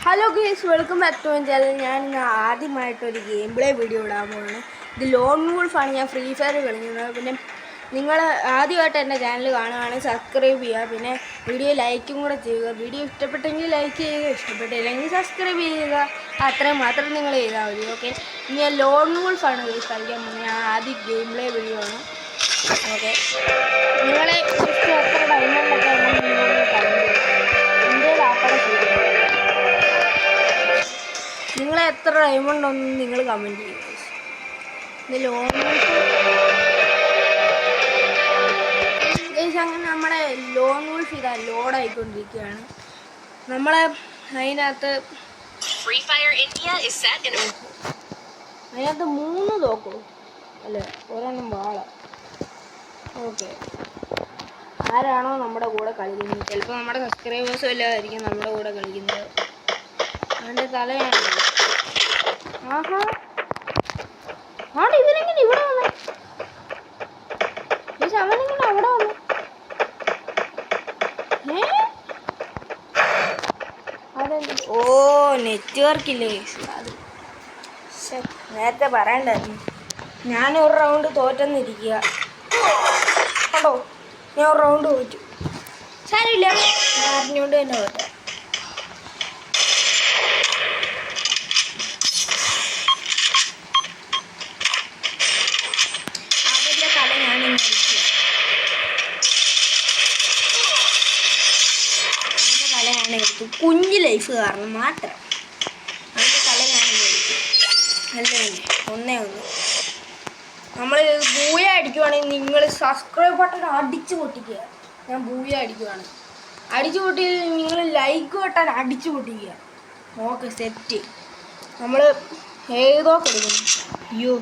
Hello guys, welcome back to my channel. ഞാൻ ഇന്ന് ആദ്യമായിട്ടൊരു ഗെയിം പ്ലേ വീഡിയോ ഇടാൻ പോകുന്നത്. ഇത് ലോൺ വൂൾഫാണ്. ഞാൻ ഫ്രീ ഫയർ കളിക്കുന്നത്. പിന്നെ നിങ്ങൾ ആദ്യമായിട്ട് എൻ്റെ ചാനൽ കാണുകയാണെങ്കിൽ സബ്സ്ക്രൈബ് ചെയ്യുക. പിന്നെ വീഡിയോ ലൈക്കും കൂടെ ചെയ്യുക. വീഡിയോ ഇഷ്ടപ്പെട്ടെങ്കിൽ ലൈക്ക് ചെയ്യുക, ഇഷ്ടപ്പെട്ടില്ലെങ്കിൽ സബ്സ്ക്രൈബ് ചെയ്യുക. അത്രയും മാത്രം നിങ്ങൾ ചെയ്താൽ മതി. ഓക്കെ, ഇനി ഞാൻ ലോൺ വൂൾഫാണ് ഗൈസ് കളിക്കാൻ പോകുന്നത്. ഞാൻ ആദ്യം ഗെയിം പ്ലേ വീഡിയോ ആണ്. ഓക്കെ, നിങ്ങളെ ജസ്റ്റ് എത്ര ഡയമണ്ടൊക്കെ ഉണ്ടെന്ന് നിങ്ങൾ കമൻറ്റ് ഇന്ത്യയിൽ ആപ്പടെ ചെയ്തു. നിങ്ങളെ എത്ര ഡയമണ്ട് ഒന്നും നിങ്ങൾ കമൻറ്റ് ചെയ്യുക. ഇത് ലോൺ അങ്ങനെ നമ്മുടെ ലോൺ വൂൾഫ് ഇതാ ലോഡായിക്കൊണ്ടിരിക്കുകയാണ്. നമ്മളെ അതിനകത്ത് 3 തോക്കും അല്ലേ, ഒരെണ്ണം വാള. ഓക്കെ, ആരാണോ നമ്മുടെ കൂടെ കളിക്കുന്നത്, ചിലപ്പോൾ നമ്മുടെ സബ്സ്ക്രൈബേഴ്സും എല്ലാമായിരിക്കും നമ്മുടെ കൂടെ കളിക്കുന്നത്. അവൻ്റെ തലയാണ്. ആഹാ, ആണ് ഇവനെങ്ങനെ ഇവിടെ വന്നു? അവനെങ്ങനെ അവിടെ വന്നു? ഓ, നെറ്റ്വർക്ക് ഇല്ലേ? അത് നേരത്തെ പറയണ്ടായിരുന്നു. ഞാൻ ഒരു റൗണ്ട് തോറ്റെന്നിരിക്കുക കേട്ടോ. ഞാൻ ഒരു റൗണ്ട് തോറ്റു. സാരമില്ല, ഞാൻ അറിഞ്ഞുകൊണ്ട് തന്നെ തോറ്റ. അതിൻ്റെ തല ഞാനിന്ന് അടിക്കുക. അതിൻ്റെ തല ഞാൻ എടുത്തു, കുഞ്ഞ് ലൈഫ് കാരണം മാത്രം. അതിൻ്റെ തല ഞാനിന്ന് എടുത്തു. അല്ലേ, ഒന്നേ ഒന്ന്. നമ്മൾ ബൂയ അടിക്കുവാണെങ്കിൽ നിങ്ങൾ സബ്സ്ക്രൈബ് ബട്ടൺ അടിച്ചു പൊട്ടിക്കുക. ഞാൻ ബൂയ അടിക്കുവാണ്. അടിച്ചു പൊട്ടി നിങ്ങൾ ലൈക്ക് ബട്ടൺ അടിച്ചു പൊട്ടിക്കുക. Okay, set. നമ്മൾ ഏതോ കൊടുക്കുന്നു. അയ്യോ,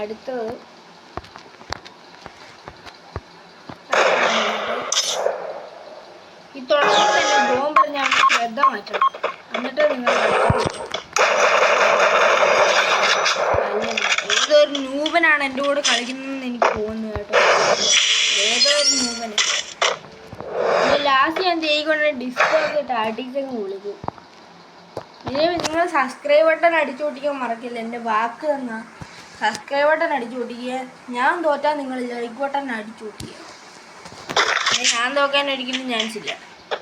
അടുത്തത് ഈ തുടങ്ങുമ്പോൾ തന്നെ ബോംബ് പറഞ്ഞാൽ ശ്രദ്ധ മാറ്റണം. എന്നിട്ട് നിങ്ങൾ ഏതൊരു ന്യൂബനാണ് എൻ്റെ കൂടെ കളിക്കുന്നതെന്ന് എനിക്ക് തോന്നുന്നു കേട്ടോ. ഏതൊരു ന്യൂബന് ലാസ്റ്റ് ഞാൻ ചെയ്യിക്കൊണ്ട് ഡിസ്കോക്കെ ഇട്ട് അടിച്ചങ്ങ് വിളിക്കും. ഇനി നിങ്ങൾ സബ്സ്ക്രൈബ് ബട്ടൺ അടിച്ചു പൊട്ടിക്കാൻ മറക്കില്ല. എൻ്റെ വാക്ക് തന്നാ സബ്സ്ക്രൈബ് ബട്ടൺ അടിച്ചു പൊട്ടിക്കുക. ഞാൻ തോറ്റാൽ നിങ്ങൾ ലൈക്ക് ബട്ടൺ അടിച്ചു പൊട്ടിക്കുക. ഞാൻ തോക്കാൻ ഒരിക്കലും ചാൻസ് ഇല്ല.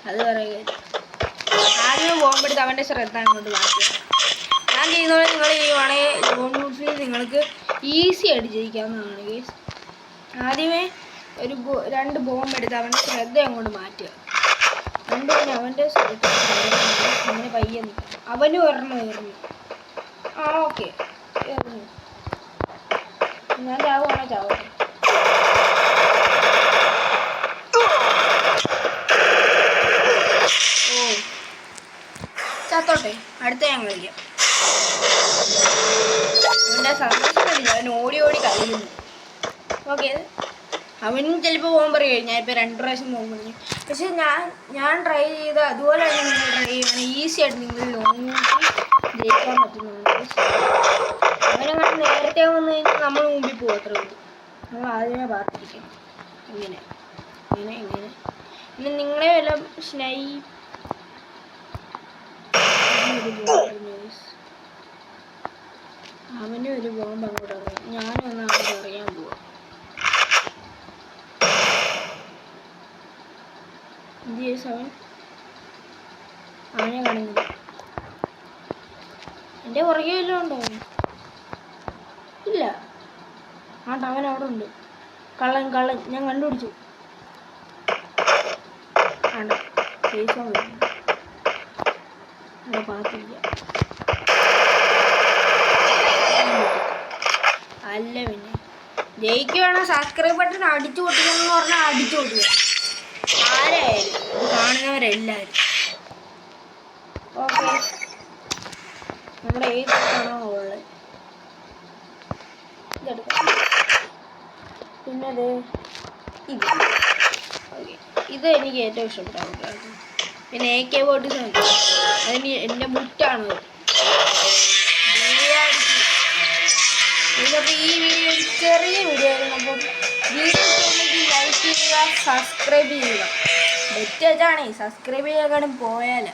അത് പറയുക. ആദ്യം ബോംബെടുത്ത് അവൻ്റെ ശ്രദ്ധ അങ്ങോട്ട് മാറ്റുക. ഞാൻ ചെയ്യുന്നതുകൊണ്ട് നിങ്ങൾ ചെയ്യുവാണെങ്കിൽ ലോൺ വൂൾഫിൽ നിങ്ങൾക്ക് ഈസി ആയിട്ട് ജയിക്കാവുന്നതാണ് ഗൈസ്. ആദ്യമേ 2 ബോംബെടുത്ത് അവൻ്റെ ശ്രദ്ധ അങ്ങോട്ട് മാറ്റുക. തന്നെ അവൻ്റെ ശ്രദ്ധ അങ്ങനെ പയ്യെ നിൽക്കും. അവനും ഒരെണ്ണം എറിഞ്ഞു. ആ, ഓക്കെ, എറിഞ്ഞു. ഞാൻ ചാവുകയാണോ? ചാവട്ടെ. ഓ, ചത്തോട്ടെ. അടുത്ത ഞാൻ കളിക്കാം. അവൻ്റെ സന്തോഷം കളില്ല. അവൻ ഓടി ഓടി കളിക്കുന്നു. ഓക്കെ, അവനും ചിലപ്പോൾ പോകാൻ പറയും. ഞാനിപ്പോൾ 2 പ്രാവശ്യം പോകാൻ പറഞ്ഞു. പക്ഷെ ഞാൻ ട്രൈ ചെയ്ത് അതുപോലെ തന്നെ നിങ്ങൾ ട്രൈ ചെയ്യുകയാണ് ഈസി ആയിട്ട് നിങ്ങൾ ലോങ് ജയിക്കാൻ പറ്റുന്നുണ്ട്. അങ്ങനെ നേരത്തെ വന്നു കഴിഞ്ഞാൽ നമ്മൾ മുമ്പിൽ പോകും. അത്രേ ഉള്ളൂ. നമ്മൾ ആദ്യമേ പാർത്തിരിക്കണം. ഇങ്ങനെ ഇങ്ങനെ ഇങ്ങനെ. പിന്നെ നിങ്ങളെ വല്ല അവനും ഒരു ബോംബ് അങ്ങോട്ട് അറിയാം. ഞാനും ഒന്ന് അങ്ങോട്ട് അറിയാൻ പോവാം. അവനെ കാണുന്നില്ല. എൻ്റെ പുറകെ വല്ലതും ഉണ്ടോ? ഇല്ല. ആണ്ട് അവൻ അവിടെ ഉണ്ട്. കള്ളൻ കള്ളൻ, ഞാൻ കണ്ടുപിടിച്ചു. ആണ്ട് ഫേസ് ഓൺ വരുന്നു. അവിടെ പാത്തില്ല. അല്ല, പിന്നെ ജയിക്കുകയാണോ സബ്സ്ക്രൈബ് ബട്ടൺ അടിച്ചു പൊട്ടിക്കണമെന്ന് പറഞ്ഞാൽ അടിച്ചു പൊട്ടിക്കുക. ആരായാലും ഇത് കാണുന്നവരെല്ലാവരും. ഓക്കെ, നമ്മുടെ ഏതാണോ ഉള്ളത് ഇതെടുക്കാം. പിന്നെ ഇത് ഓക്കെ, ഇത് എനിക്ക് ഏറ്റവും ഇഷ്ടപ്പെട്ട. പിന്നെ AK-47 അതിന് എൻ്റെ മുറ്റാണ്. ഇതൊക്കെ ഈ വീഡിയോ ചെറിയ വീഡിയോ ആയിരുന്നു. അപ്പം വീഡിയോ ലൈക്ക് ചെയ്യുക, സബ്സ്ക്രൈബ് ചെയ്യുക. ബെറ്റാണേ സബ്സ്ക്രൈബ് ചെയ്യാൻ പോയാൽ